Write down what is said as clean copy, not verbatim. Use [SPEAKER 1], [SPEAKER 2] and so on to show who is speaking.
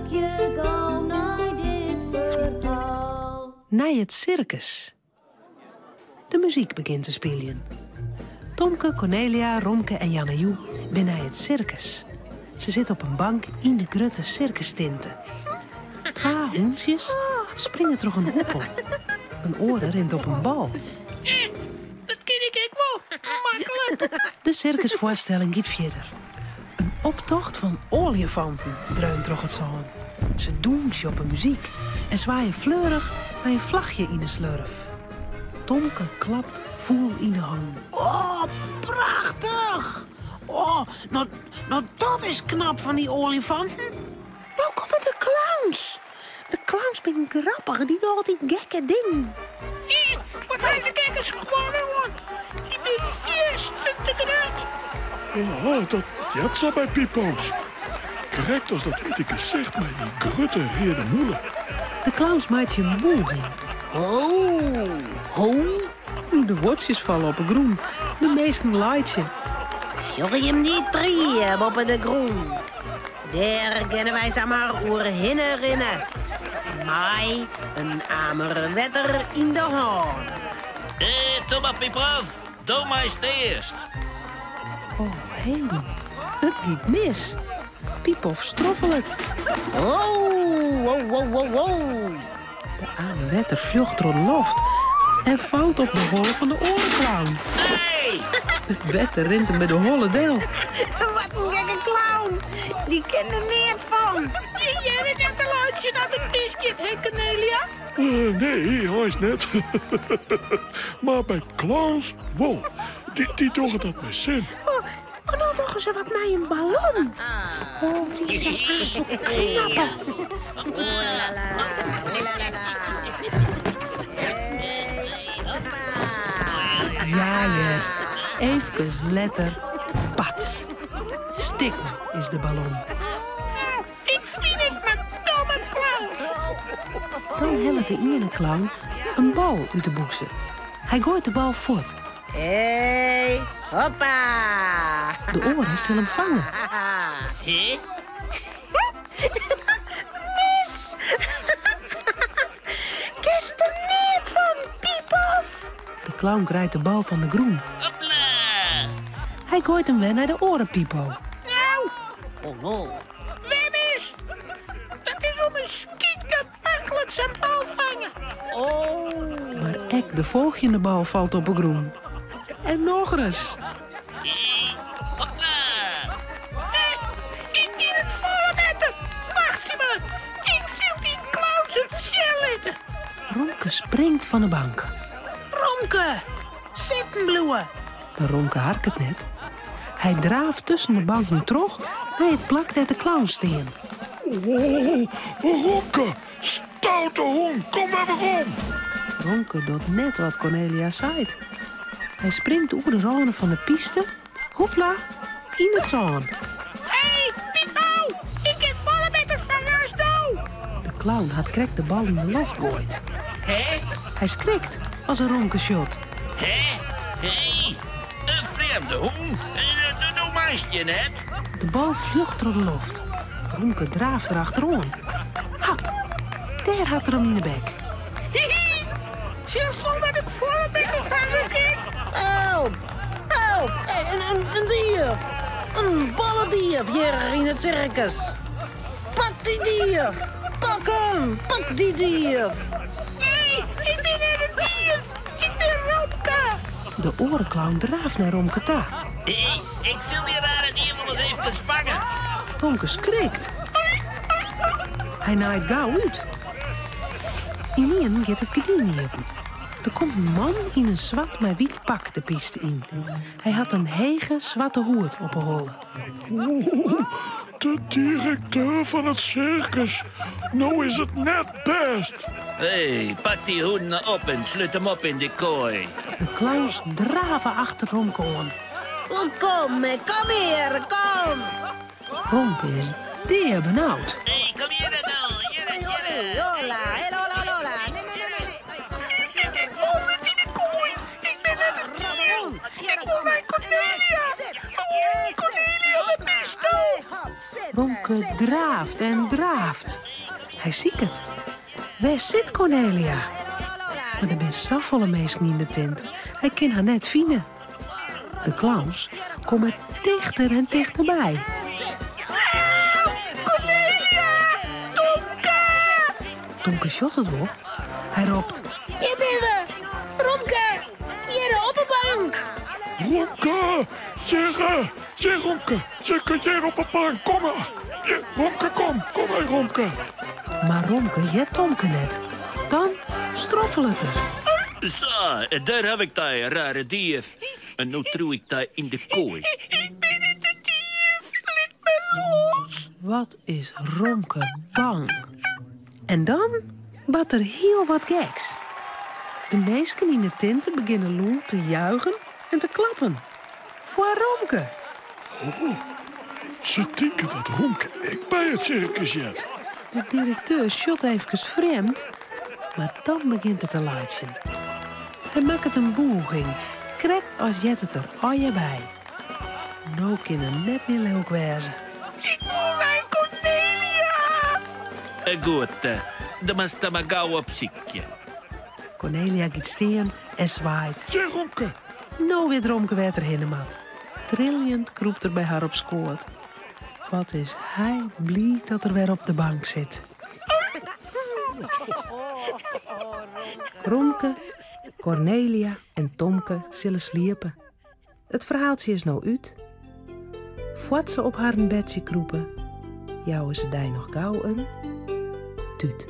[SPEAKER 1] ik je gauw naar dit verhaal.
[SPEAKER 2] Naar het circus. De muziek begint te spelen. Tomke, Cornelia, Romke en Jannejoe zijn naar het circus. Ze zitten op een bank in de grote circustinten. 2 hoentjes springen door een hoepel. Een oren rent op een bal.
[SPEAKER 3] Dat ken ik wel. Makkelijk.
[SPEAKER 2] De circusvoorstelling gaat verder. Een optocht van oliefanten dreunt door het zalm. Ze doensen op een muziek en zwaaien fleurig bij een vlagje in de slurf. Tomke klapt voel in de hand.
[SPEAKER 4] Oh, prachtig! Oh, nou dat is knap van die olifanten. Nou komen de clowns. De clowns zijn grappig, die doen altijd gekke dingen.
[SPEAKER 3] Wat hij de gekke squannen, hoor. Die ben 4 stukken eruit.
[SPEAKER 5] Ja, dat jet zo bij Pipo's. Correct als dat witte gezicht met die grutte rede moelen.
[SPEAKER 2] De clowns maakt je een boel in.
[SPEAKER 4] Ho.
[SPEAKER 2] De wortjes vallen op een groen. De meesten laait je.
[SPEAKER 4] Zul je hem niet drieën op de groen? Daar kennen wij samen oer hinnen. Mij een amer wetter in de hand.
[SPEAKER 6] Thomas Piprof, doe maar eens eerst.
[SPEAKER 2] Oh, heden. Het gaat mis. Pipof stroffelt.
[SPEAKER 4] Oh.
[SPEAKER 2] De arme wetter vlucht door de loft en valt op de holle van de orenclown.
[SPEAKER 6] Hey!
[SPEAKER 2] Het wetter rent hem bij de holle deel.
[SPEAKER 4] Wat een gekke clown. Die ken er niet van.
[SPEAKER 3] Jij bent net een luidje naar de biscuit, hè, Cornelia?
[SPEAKER 5] Nee, hij is net. Maar bij clowns, wow. Die doen dat met zin.
[SPEAKER 4] Oh, nou nog eens wat naar een ballon. Oh, die zijn haast voor knappen.
[SPEAKER 2] Ja, even letter pats. Stik is de ballon.
[SPEAKER 3] Ik vind het maar domme clowns.
[SPEAKER 2] Dan helpt de ene clown een bal uit de boekse. Hij gooit de bal voort.
[SPEAKER 4] Hey, hoppa.
[SPEAKER 2] De oren zullen hem vangen.
[SPEAKER 6] Hé?
[SPEAKER 4] Mis. Kist er niet van, Pipof.
[SPEAKER 2] De clown grijpt de bal van de groen.
[SPEAKER 6] Hopla!
[SPEAKER 2] Hij gooit hem weer naar de orenpipo.
[SPEAKER 3] Nou,
[SPEAKER 4] Oh, no.
[SPEAKER 3] wem is? Dat is om een skietje makkelijk zijn bal vangen.
[SPEAKER 4] Oh.
[SPEAKER 2] Maar ek de volgende bal valt op een groen. En nog eens.
[SPEAKER 6] Hopla!
[SPEAKER 3] Hé, ik ken het volle met het. Wacht ze maar. Ik zie die clowns het zitten.
[SPEAKER 2] Romke springt van de bank.
[SPEAKER 4] Romke, zitten bloeien.
[SPEAKER 2] Maar Romke harkt het net. Hij draaft tussen de banken terug naar het plak dat de clown steen.
[SPEAKER 5] Oh, Romke, stoute hond, kom even om.
[SPEAKER 2] Romke doet net wat Cornelia zei. Hij springt over de randen van de piste. Hoepla, in het zand.
[SPEAKER 3] Hé, Pipo, ik heb volle met de vangers nou.
[SPEAKER 2] De clown had krek de bal in de lucht gooit.
[SPEAKER 6] Hé?
[SPEAKER 2] Hij schrikt als een Romke shot.
[SPEAKER 6] Hé? Hé? Een vreemde hoen? Doe meisje net.
[SPEAKER 2] De bal vlucht door de lucht. Romke draaft erachteraan. Ha, daar had er hem in de bek.
[SPEAKER 3] Hihi, zelfs wel dat ik volle met de vanger kijk.
[SPEAKER 4] Help. Hey, een dief. Een ballendief hier in het circus. Pak die dief. Pak hem. Pak die dief.
[SPEAKER 3] Nee, ik ben net een dief. Ik ben Romke.
[SPEAKER 2] De orenclown draaft naar Romke toe.
[SPEAKER 6] Ik zal die rare dier wel eens even vangen.
[SPEAKER 2] Romke schrikt. Hij naait gauw uit. In gaat het gediende open. Er komt een man in een zwart maar wit pak de piste in. Hij had een hege zwarte hoed op een holle.
[SPEAKER 5] De directeur van het circus. Nou is het net best.
[SPEAKER 6] Hé, pak die hoeden op en sluit hem op in de kooi.
[SPEAKER 2] De clowns draven achter Romke aan.
[SPEAKER 4] Kom hier, kom.
[SPEAKER 2] Romke is zeer benauwd.
[SPEAKER 6] Hé, kom hier dan.
[SPEAKER 4] Lola.
[SPEAKER 3] Ik heb volle in de kooi. Ik ben net een dief. Ik wil mijn Cornelia. Oh, Cornelia, wat is dat?
[SPEAKER 2] Romke Romke draaft en draaft. Hij ziet het. Waar zit Cornelia? Maar er zijn zoveel mensen in de tent. Hij kan haar net vinden. De clowns komen dichter en dichterbij. Tomke shot het wel. Hij roept:
[SPEAKER 4] Hier ben we! Romke! Hier op de bank!
[SPEAKER 5] Romke! Zeg Romke! Zeg hier op een bank, kom maar! Ja, Romke, kom maar Romke!
[SPEAKER 2] Maar Romke jet Tomke net. Dan stroffel het er.
[SPEAKER 6] Zo, daar heb ik dat rare dief. En nu trouw ik dat in de kooi.
[SPEAKER 3] Ik ben niet de dief. Liet me los.
[SPEAKER 2] Wat is Romke bang. En dan bad er heel wat geks. De meesten in de tenten beginnen loen te juichen en te klappen. Voor Romke.
[SPEAKER 5] Ze denken dat Romke ik bij het circus jet.
[SPEAKER 2] De directeur shot even vreemd, maar dan begint het te laatsen. Hij maakt het een boeging, krekt als jet het er al je bij. Nou kunnen net meer leuk wezen.
[SPEAKER 3] Ik wil mijn Cornelia.
[SPEAKER 6] Goed, dan was dat maar gauw op ziekje.
[SPEAKER 2] Cornelia gaat staan en zwaait.
[SPEAKER 5] Zeg Romke!
[SPEAKER 2] Nou weer Romke werd er hinnemat. Trillend kroept er bij haar op schoot. Wat is hij blij dat er weer op de bank zit. Romke, Cornelia en Tomke zullen sliepen. Het verhaaltje is nou uit. Voordat ze op haar bedje kroepen, jouwen ze daar nog gauw een tuut.